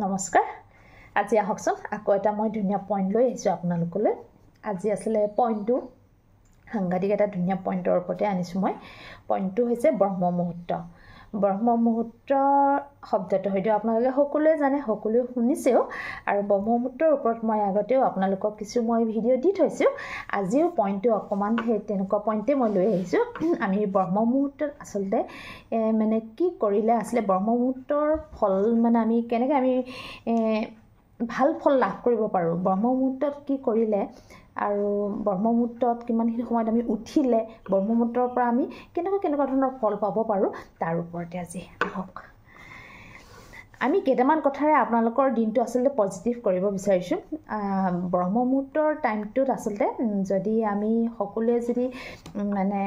নমস্কাৰ আজি আহকচোন আকৌ এটা মই ধুনীয়া পইণ্ট লৈ আহিছোঁ আপোনালোকলৈ আজি আসলে পইণ্টটো সাংঘাতিক এটা ধুনীয়া পইণ্টৰ ওপৰতে আনিছোঁ মই পইণ্টটো হৈছে ব্ৰহ্ম মুহূৰ্ত শব্দটো হয়তো আপোনালোকে সকলোৱে জানে সকলোৱে শুনিছেও আৰু ব্ৰহ্ম মুহূৰ্তৰ ওপৰত মই আগতেও আপোনালোকক কিছু মই ভিডিঅ' দি থৈছোঁ আজিও পইণ্টটো অকমান সেই তেনেকুৱা পইণ্টে মই লৈ আহিছোঁ আমি ব্ৰহ্ম মুহূৰ্তত আসলতে মানে কি কৰিলে আসলে ব্ৰহ্ম মুহূৰ্তৰ ফল মানে আমি কেনেকৈ আমি ভাল ফল লাভ কৰিব পাৰোঁ ব্ৰহ্ম মুহূৰ্তত কি কৰিলে আৰু ব্ৰহ্ম মুহূৰ্তত কিমানখিনি সময়ত আমি উঠিলে ব্ৰহ্ম মুহূৰ্তৰ পৰা আমি কেনেকুৱা ধৰণৰ ফল পাব পাৰোঁ তাৰ ওপৰতে আজি আহক আমি কেইটামান কথাৰে আপোনালোকৰ দিনটো আসলে পজিটিভ কৰিব বিচাৰিছোঁ ব্ৰহ্ম মুহূৰ্তৰ টাইমটোত আসলতে যদি আমি সকলোৱে যদি মানে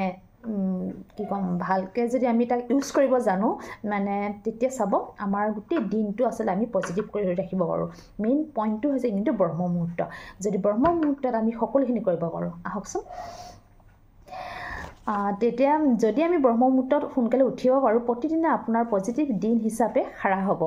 কি কম ভালকৈ যদি আমি তাক ইউজ কৰিব জানো মানে তেতিয়া চাব আমাৰ গোটেই দিনটো আসলে আমি পজিটিভ কৰি ৰাখিব পাৰোঁ মেইন পইণ্টটো হৈছে কিন্তু ব্ৰহ্ম মুহূৰ্ত যদি ব্ৰহ্ম মুহূৰ্তত আমি সকলোখিনি কৰিব পাৰোঁ আহকচোন তেতিয়া যদি আমি ব্ৰহ্ম মুহূৰ্তত সোনকালে উঠিব পাৰোঁ প্ৰতিদিনে আপোনাৰ পজিটিভ দিন হিচাপে খাৰা হ'ব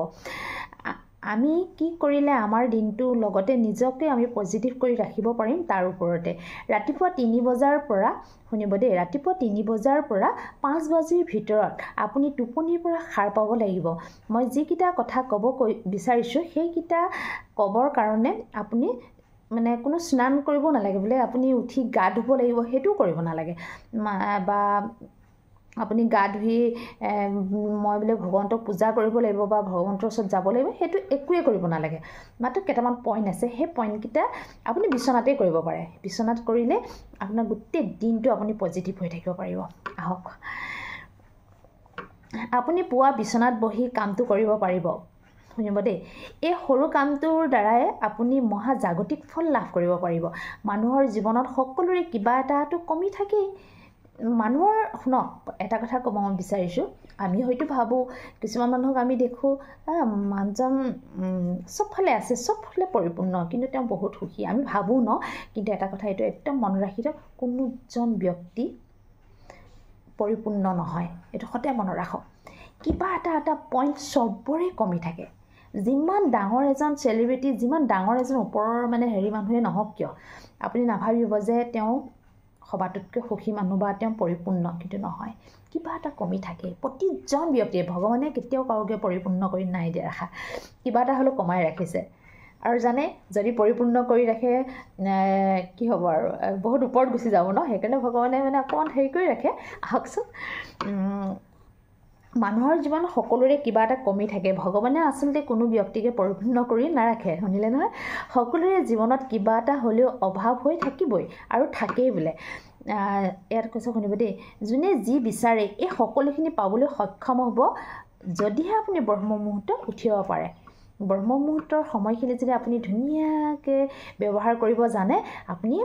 আমি কি কৰিলে আমাৰ দিনটো লগতে নিজকে আমি পজিটিভ কৰি ৰাখিব পাৰিম তাৰ ওপৰতে ৰাতিপুৱা 3 বজাৰ পৰা শুনিব দেই ৰাতিপুৱা 3 বজাৰ পৰা 5 বজাৰ ভিতৰত আপুনি টোপনিৰ পৰা সাৰ পাব লাগিব মই যিকিটা কথা ক'ব বিচাৰিছোঁ সেইকিটা ক'বৰ কাৰণে আপুনি মানে কোনো স্নান কৰিব নালাগে বোলে আপুনি উঠি গা ধুব লাগিব হেতু কৰিব নালাগে বা আপুনি গা ধুই মই বোলে ভগৱন্তক পূজা কৰিব লাগিব বা ভগৱন্তৰ ওচৰত যাব লাগিব হেতু একোৱে কৰিব নালাগে মাত্ৰ কেইটামান পইণ্ট আছে সেই পইণ্টকিটা আপুনি বিছনাতে কৰিব পাৰে বিছনাত কৰিলে আপোনাৰ গোটেই দিনটো আপুনি পজিটিভ হৈ থাকিব পাৰিব আহক আপুনি পুৱা বিছনাত বহি কামটো কৰিব পাৰিব শুনিব দেই এই সৰু কামটোৰ দ্বাৰাই আপুনি মহা জাগতিক ফল লাভ কৰিব পাৰিব মানুহৰ জীৱনত সকলোৰে কিবা এটাটো কমি থাকেই মানুহৰ শুনক এটা কথা ক'ব বিচাৰিছোঁ আমি হয়তো ভাবোঁ কিছুমান মানুহক আমি দেখোঁ মানুহজন চবফালে আছে চবফালে পৰিপূৰ্ণ কিন্তু তেওঁ বহুত সুখী আমি ভাবোঁ ন কিন্তু এটা কথা এইটো একদম মনত ৰাখি দিয়ক কোনোজন ব্যক্তি পৰিপূৰ্ণ নহয় এইটো সদায় মনত ৰাখক কিবা এটা পইণ্ট চবৰে কমি থাকে যিমান ডাঙৰ এজন চেলিব্ৰিটি যিমান ডাঙৰ এজন ওপৰৰ মানে মানুহে নহওক কিয় আপুনি নাভাবিব যে তেওঁ সবাতোতকৈ সুখী মানুহ বা তেওঁ পৰিপূৰ্ণ কিন্তু নহয় কিবা এটা কমি থাকে প্ৰতিজন ব্যক্তিয়ে ভগৱানে কেতিয়াও কাৰোকে পৰিপূৰ্ণ কৰি নাই দিয়া ৰাখা কিবা এটা হ'লেও কমাই ৰাখিছে আৰু জানে যদি পৰিপূৰ্ণ কৰি ৰাখে কি হ'ব আৰু বহুত ওপৰত গুচি যাব ন সেইকাৰণে ভগৱানে মানে অকণমান হেৰি কৰি ৰাখে আহকচোন মানুহৰ জীৱন সকলোৰে কিবা এটা কমি থাকে ভগৱানে আচলতে কোনো ব্যক্তিকে পৰিপূৰ্ণ কৰি নাৰাখে শুনিলে নহয় সকলোৰে জীৱনত কিবা এটা হ'লেও অভাৱ হৈ থাকিবই আৰু থাকেই বোলে ইয়াত কৈছে শুনিব দেই যোনে যি বিচাৰে এই সকলোখিনি পাবলৈ সক্ষম হ'ব যদিহে আপুনি ব্ৰহ্ম মুহূৰ্তত উঠিব পাৰে ব্ৰহ্ম মুহূৰ্তৰ সময়খিনি যদি আপুনি ধুনীয়াকৈ ব্যৱহাৰ কৰিব জানে আপুনি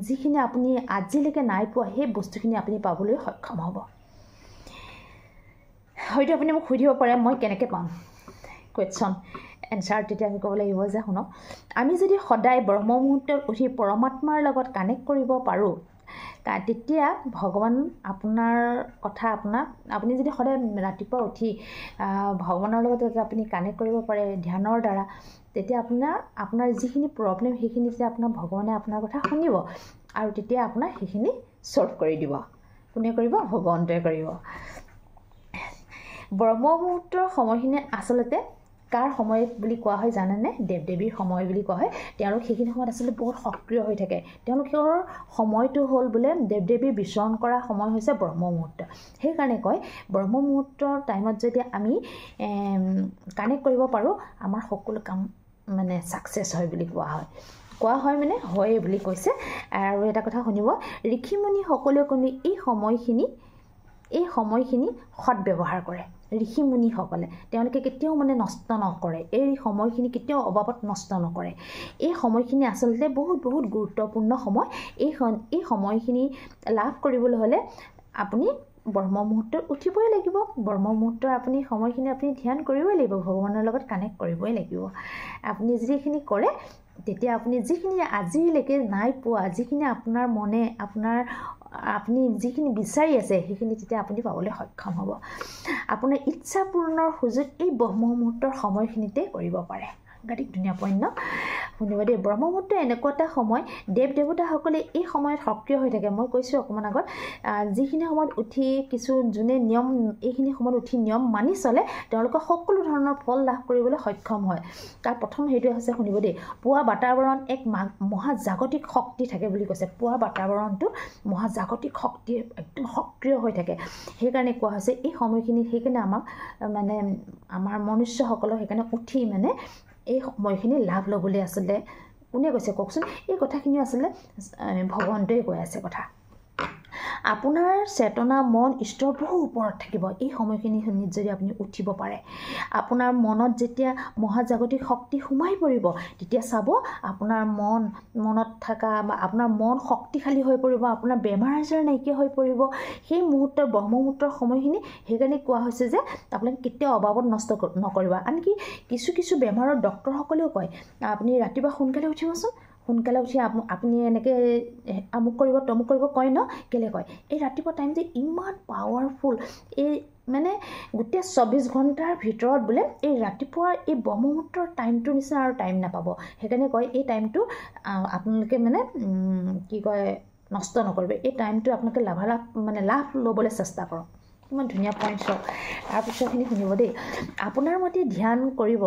যিখিনি আপুনি আজিলৈকে নাই পোৱা সেই বস্তুখিনি আপুনি পাবলৈ সক্ষম হ'ব হয়তো আপুনি মোক সুধিব পাৰে মই কেনেকৈ পাম কুৱেশ্যন এনচাৰ তেতিয়া আমি ক'ব লাগিব যে শুনক আমি যদি সদায় ব্ৰহ্ম মুহূৰ্তত উঠি পৰমাত্মাৰ লগত কানেক্ট কৰিব পাৰোঁ তেতিয়া ভগৱান আপোনাৰ কথা আপুনি যদি সদায় ৰাতিপুৱা উঠি ভগৱানৰ লগত যদি আপুনি কানেক্ট কৰিব পাৰে ধ্যানৰ দ্বাৰা তেতিয়া আপোনাৰ যিখিনি প্ৰব্লেম সেইখিনি যেতিয়া আপোনাৰ ভগৱানে আপোনাৰ কথা শুনিব আৰু তেতিয়া আপোনাৰ সেইখিনি ছল্ভ কৰি দিব কোনে কৰিব ভগৱন্তই কৰিব ব্ৰহ্ম মুহূৰ্তৰ সময়খিনি আচলতে কাৰ সময় বুলি কোৱা হয় জানেনে দেৱ-দেৱীৰ সময় বুলি কোৱা হয় তেওঁলোক সেইখিনি সময়ত আচলতে বহুত সক্ৰিয় হৈ থাকে তেওঁলোকৰ সময়টো হ'ল বোলে দেৱ-দেৱীৰ বিচৰণ কৰা সময় হৈছে ব্ৰহ্ম মুহূৰ্ত সেইকাৰণে কয় ব্ৰহ্ম মুহূৰ্তৰ টাইমত যদি আমি কানেক্ট কৰিব পাৰোঁ আমাৰ সকলো কাম মানে ছাকচেছ হয় বুলি কোৱা হয় মানে হয়েই বুলি কৈছে আৰু এটা কথা শুনিব ঋষিমুনি সকলোৱে কোনো এই সময়খিনি সৎব্যৱহাৰ কৰে ঋষিমুনিসকলে তেওঁলোকে কেতিয়াও মানে নষ্ট নকৰে এই সময়খিনি কেতিয়াও অবাবত নষ্ট নকৰে এই সময়খিনি আচলতে বহুত গুৰুত্বপূৰ্ণ সময় এই সময়খিনি লাভ কৰিবলৈ হ'লে আপুনি ব্ৰহ্ম মুহূৰ্তত উঠিবই লাগিব ব্ৰহ্ম মুহূৰ্তৰ আপুনি সময়খিনি আপুনি ধ্যান কৰিবই লাগিব ভগৱানৰ লগত কানেক্ট কৰিবই লাগিব আপুনি যিখিনি কৰে তেতিয়া আপুনি যিখিনি আজিলৈকে নাই পোৱা, যিখিনি আপোনাৰ মনে আপুনি যিখিনি বিচাৰি আছে সেইখিনি তেতিয়া আপুনি পাবলৈ সক্ষম হ'ব। আপোনাৰ ইচ্ছা পূৰণৰ সুযোগ এই ব্ৰহ্ম মুহূৰ্তৰ সময়খিনিতে কৰিব পাৰে। সাংঘাতিক ধুনীয়া পইণ্ট ন? শুনিব দেই। ব্ৰহ্ম মুহূৰ্ত এনেকুৱা এটা সময়, দেৱ দেৱতাসকলে এই সময়ত সক্ৰিয় হৈ থাকে। মই কৈছোঁ অকণমান আগত, যিখিনি সময়ত উঠি যোনে নিয়ম এইখিনি সময়ত উঠি নিয়ম মানি চলে তেওঁলোকে সকলো ধৰণৰ ফল লাভ কৰিবলৈ সক্ষম হয়। তাৰ প্ৰথম সেইটোৱে হৈছে, শুনিব দেই, পুৱা বাতাবৰণ এক মহাজাগতিক শক্তি থাকে বুলি কৈছে। পুৱা বাতাবৰণটো মহাজাগতিক শক্তি একদম সক্ৰিয় হৈ থাকে। সেইকাৰণে কোৱা হৈছে এই সময়খিনি, সেইকাৰণে আমাৰ মনুষ্যসকলক সেইকাৰণে উঠি এই সময়খিনি লাভ ল'বলৈ আচলতে কোনে কৈছে কওকচোন? এই কথাখিনি আচলতে ভগৱন্তই কৈ আছে কথা। আপোনাৰ চেতনা মন ঈশ্বৰৰ বহু ওপৰত থাকিব এই সময়খিনিত যদি আপুনি উঠিব পাৰে। আপোনাৰ মনত যেতিয়া মহাজাগতিক শক্তি সোমাই পৰিব তেতিয়া চাব আপোনাৰ মনত থকা বা আপোনাৰ মন শক্তিশালী হৈ পৰিব, আপোনাৰ বেমাৰ আজাৰ নাইকিয়া হৈ পৰিব সেই মুহূৰ্তৰ ব্ৰহ্ম মুহূৰ্তৰ সময়খিনি। সেইকাৰণে কোৱা হৈছে যে আপোনালোকে কেতিয়াও অবাবত নষ্ট নকৰিব। আনকি কিছু বেমাৰৰ ডক্তৰসকলেও কয় আপুনি ৰাতিপুৱা সোনকালে উঠিবচোন, সোনকালে উঠি আপুনি এনেকৈ আমুক কৰিব তমুক কৰিব কয় ন? কেলৈ কয়? এই ৰাতিপুৱা টাইমটো ইমান পাৱাৰফুল, এই গোটেই 24 ঘণ্টাৰ ভিতৰত বোলে এই ৰাতিপুৱাৰ এই ব্ৰহ্ম মুহূৰ্তৰ টাইমটোৰ নিচিনা আৰু টাইম নাপাব। সেইকাৰণে কয় এই টাইমটো আপোনালোকে কি কয় নষ্ট নকৰিব। এই টাইমটো আপোনালোকে লাভ ল'বলৈ চেষ্টা কৰক। ইমান ধুনীয়া পইণ্ট চাওক। তাৰপিছৰখিনি শুনিব দেই। আপোনাৰ মতে ধ্যান কৰিব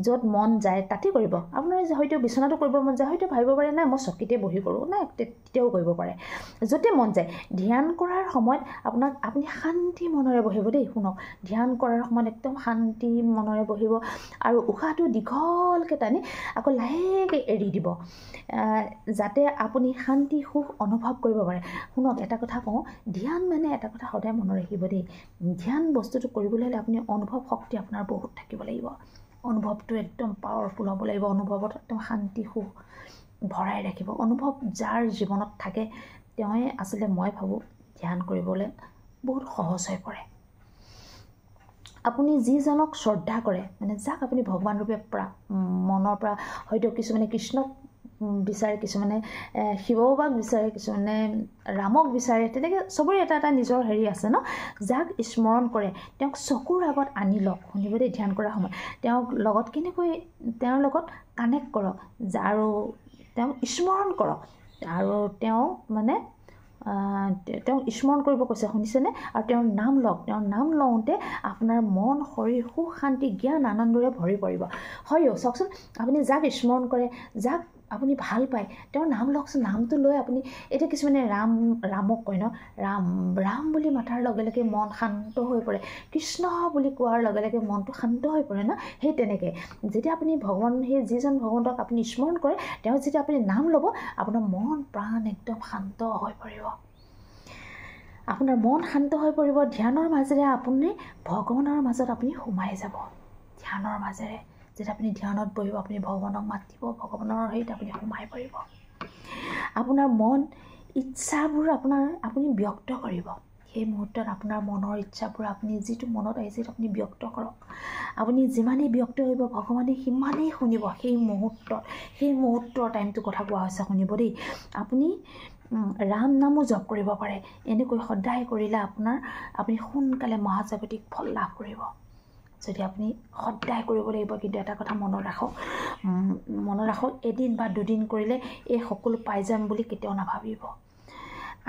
য'ত মন যায় তাতে কৰিব। আপোনাৰ হয়তো বিচনাটো কৰিব মন যায়, হয়তো ভাবিব পাৰে নাই মই চকীতে বহি কৰোঁ, নাই তেতিয়াও কৰিব পাৰে। য'তে মন যায় ধ্যান কৰাৰ সময়ত আপুনি শান্তি মনেৰে বহিব দেই। শুনক, ধ্যান কৰাৰ সময়ত একদম শান্তি মনেৰে বহিব আৰু উশাহটো দীঘলকৈ টানি আকৌ লাহেকৈ এৰি দিব, যাতে আপুনি শান্তি সুখ অনুভৱ কৰিব পাৰে। শুনক, এটা কথা কওঁ, ধ্যান এটা কথা সদায় মনত ৰাখিব দেই। ধ্যান বস্তুটো কৰিবলৈ হ'লে আপুনি অনুভৱ শক্তি আপোনাৰ বহুত থাকিব লাগিব। অনুভৱটো একদম পাৱাৰফুল হ'ব লাগিব। অনুভৱত একদম শান্তি সুখ ভৰাই ৰাখিব। অনুভৱ যাৰ জীৱনত থাকে তেওঁৱে আচলতে মই ভাবোঁ ধ্যান কৰিবলৈ বহুত সহজ হৈ পৰে। আপুনি যিজনক শ্ৰদ্ধা কৰে, যাক আপুনি ভগৱান ৰূপে মনৰ পৰা, হয়তো কিছুমানে কৃষ্ণক বিচাৰে, কিছুমানে শিৱ বাবাক বিচাৰে, কিছুমানে ৰামক বিচাৰে, তেনেকৈ চবৰে এটা এটা নিজৰ হেৰি আছে ন? যাক স্মৰণ কৰে তেওঁক চকুৰ আগত আনি লওক। শুনিব দেই। ধ্যান কৰাৰ সময়ত তেওঁৰ লগত কানেক্ট কৰক আৰু তেওঁক স্মৰণ কৰক আৰু তেওঁক স্মৰণ কৰিব কৈছে, শুনিছেনে? আৰু তেওঁৰ নাম লওক। তেওঁৰ নাম লওঁতে আপোনাৰ মন শৰীৰ সুখ শান্তি জ্ঞান আনন্দৰে ভৰি পৰিব। হয়ো চাওকচোন, আপুনি যাক স্মৰণ কৰে, যাক আপুনি ভাল পায় তেওঁৰ নাম লওকচোন। নামটো লৈ আপুনি এতিয়া কিছুমানে ৰামক কয় ন? ৰাম বুলি মাতাৰ লগে লগে মন শান্ত হৈ পৰে। কৃষ্ণ বুলি কোৱাৰ লগে লগে মনটো শান্ত হৈ পৰে ন? সেই তেনেকৈ যেতিয়া আপুনি যিজন ভগৱন্তক আপুনি স্মৰণ কৰে তেওঁ যেতিয়া আপুনি নাম ল'ব আপোনাৰ মন প্ৰাণ একদম শান্ত হৈ পৰিব। আপোনাৰ মন শান্ত হৈ পৰিব। ধ্যানৰ মাজেৰে আপুনি ভগৱানৰ মাজত আপুনি সোমাই যাব। ধ্যানৰ মাজেৰে যেতিয়া আপুনি ধ্যানত বহিব আপুনি ভগৱানক মাতিব, ভগৱানৰ হেৰিত আপুনি সোমাই পৰিব। আপোনাৰ মন ইচ্ছাবোৰ আপুনি ব্যক্ত কৰিব। সেই মুহূৰ্তত আপোনাৰ মনৰ ইচ্ছাবোৰ আপুনি যিটো মনত আহিছে আপুনি ব্যক্ত কৰক। আপুনি যিমানেই ব্যক্ত কৰিব ভগৱানে সিমানেই শুনিব। সেই মুহূৰ্তৰ টাইমটো কথা কোৱা হৈছে, শুনিব দেই। আপুনি ৰাম নামো জপ কৰিব পাৰে। এনেকৈ সদায় কৰিলে আপুনি সোনকালে মহাজাগতিক ফল লাভ কৰিব। যদি আপুনি সদায় কৰিব লাগিব। কিন্তু এটা কথা মনত ৰাখক, এদিন বা দুদিন কৰিলে এই সকলো পাই যাম বুলি কেতিয়াও নাভাবিব।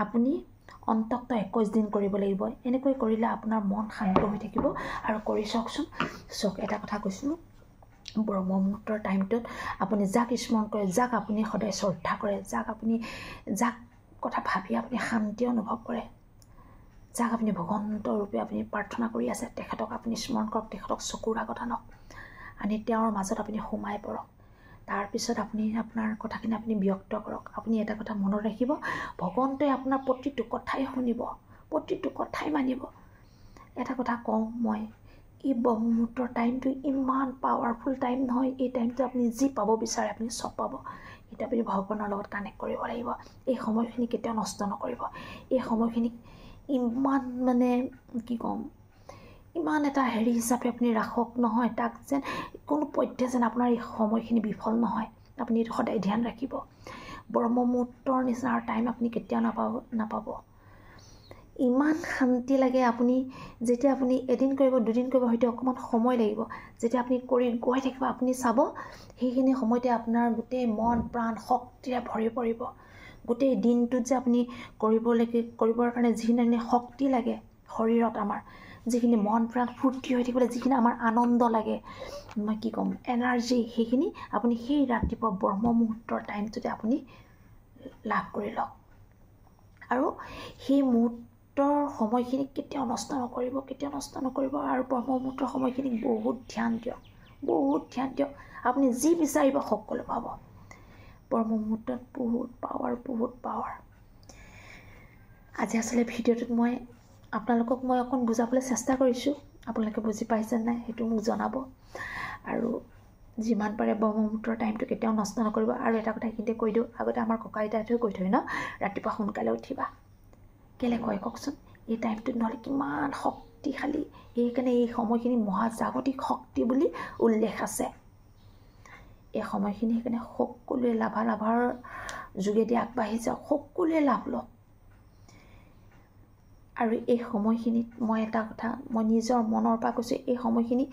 আপুনি অন্ততঃ 21 দিন কৰিব লাগিব। এনেকৈ কৰিলে আপোনাৰ মন শান্ত হৈ থাকিব। আৰু কৰি চাওকচোন। এটা কথা কৈছোঁ, ব্ৰহ্ম মুহূৰ্তৰ টাইমটোত আপুনি যাক স্মৰণ কৰে, যাক আপুনি সদায় শ্ৰদ্ধা কৰে, যাক কথা ভাবি আপুনি শান্তি অনুভৱ কৰে, যাক আপুনি ভগৱন্ত ৰূপে আপুনি প্ৰাৰ্থনা কৰি আছে তেখেতক আপুনি স্মৰণ কৰক, তেখেতক চকুৰ আগত আনক, আনি তেওঁৰ মাজত আপুনি সোমাই পৰক। তাৰপিছত আপোনাৰ কথাখিনি আপুনি ব্যক্ত কৰক। আপুনি এটা কথা মনত ৰাখিব, ভগৱন্তই আপোনাৰ প্ৰতিটো কথাই শুনিব, প্ৰতিটো কথাই মানিব। এটা কথা কওঁ মই, এই ব্ৰহ্ম মুহূৰ্তৰ টাইমটো ইমান পাৱাৰফুল টাইম নহয়। এই টাইমটো আপুনি যি পাব বিচাৰে আপুনি চব পাব। এতিয়া আপুনি ভগৱানৰ লগত কানেক্ট কৰিব লাগিব। এই সময়খিনি কেতিয়াও নষ্ট নকৰিব। এই সময়খিনিক ইমান কি ক'ম, ইমান এটা হেৰি হিচাপে আপুনি ৰাখক নহয়, তাক যেন কোনো পধ্যে যেন আপোনাৰ এই সময়খিনি বিফল নহয়। আপুনি এইটো সদায় ধ্যান ৰাখিব। ব্ৰহ্মমুহূৰ্তৰ নিচিনা টাইম আপুনি কেতিয়াও নাপাব। ইমান শান্তি লাগে আপুনি যেতিয়া আপুনি এদিন কৰিব, দুদিন কৰিব, হয়তো অকণমান সময় লাগিব। যেতিয়া আপুনি কৰি গৈ থাকিব, আপুনি চাব সেইখিনি সময়তে আপোনাৰ গোটেই মন প্ৰাণ শক্তিৰে ভৰি পৰিব। গোটেই দিনটোত যে আপুনি কৰিবৰ কাৰণে যিখিনি শক্তি লাগে শৰীৰত, আমাৰ যিখিনি মন প্ৰাণ ফূৰ্তি হৈ থাকিবলৈ যিখিনি আমাৰ আনন্দ লাগে, মই কি ক'ম, এনাৰ্জি, সেইখিনি আপুনি সেই ৰাতিপুৱা ব্ৰহ্মমুহূৰ্তৰ টাইমটোতে আপুনি লাভ কৰি লওক। আৰু সেই মুহূৰ্তৰ সময়খিনি কেতিয়াও নষ্ট নকৰিব। আৰু ব্ৰহ্মমুহূৰ্তৰ সময়খিনিক বহুত ধ্যান দিয়ক। আপুনি যি বিচাৰিব সকলো পাব। ব্ৰহ্মমুহূৰ্তত বহুত পাৱাৰ। আজি আচলতে ভিডিঅ'টোত মই আপোনালোকক অকণ বুজাবলৈ চেষ্টা কৰিছোঁ। আপোনালোকে বুজি পাইছে নাই সেইটো মোক জনাব। আৰু যিমান পাৰে ব্ৰহ্মমুহূৰ্তৰ টাইমটো কেতিয়াও নষ্ট নকৰিব। আৰু এটা কথা এইখিনিতে কৈ দিওঁ, আগতে আমাৰ ককা আইতাহঁতেও কৈ থয় ন, ৰাতিপুৱা সোনকালে উঠিবা। কেলৈ কয় কওকচোন? এই টাইমটোত নহ'লে কিমান শক্তিশালী, সেইকাৰণে এই সময়খিনি মহাজাগতিক শক্তি বুলি উল্লেখ আছে। এই সময়খিনি সেইকাৰণে সকলোৱে লাভাৰ যোগেদি আগবাঢ়ি যাওক, সকলোৱে লাভ লওক। আৰু এই সময়খিনিত মই এটা কথা মই নিজৰ মনৰ পৰা কৈছোঁ, এই সময়খিনি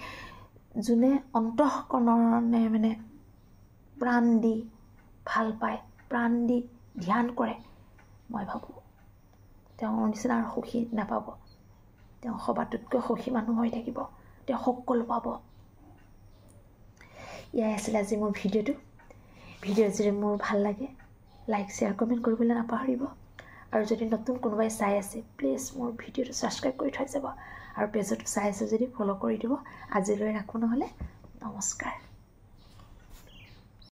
যোনে অন্তঃকৰণে প্ৰাণ দি ভাল পায়, প্ৰাণ দি ধ্যান কৰে, মই ভাবোঁ তেওঁৰ নিচিনা আৰু সুখী নাপাব। তেওঁ সবাতোতকৈ সুখী মানুহ হৈ থাকিব, তেওঁ সকলো পাব। এয়াই আছিলে আজি মোৰ ভিডিঅ'টো যদি মোৰ ভাল লাগে লাইক শ্বেয়াৰ কমেণ্ট কৰিবলৈ নাপাহৰিব। আৰু যদি নতুন কোনোবাই চাই আছে, প্লিজ মোৰ ভিডিঅ'টো ছাবস্ক্ৰাইব কৰি থৈ যাব। আৰু পেজতো চাই আছে যদি ফ'ল' কৰি দিব। আজিলৈ ৰাখোঁ, নহ'লে নমস্কাৰ।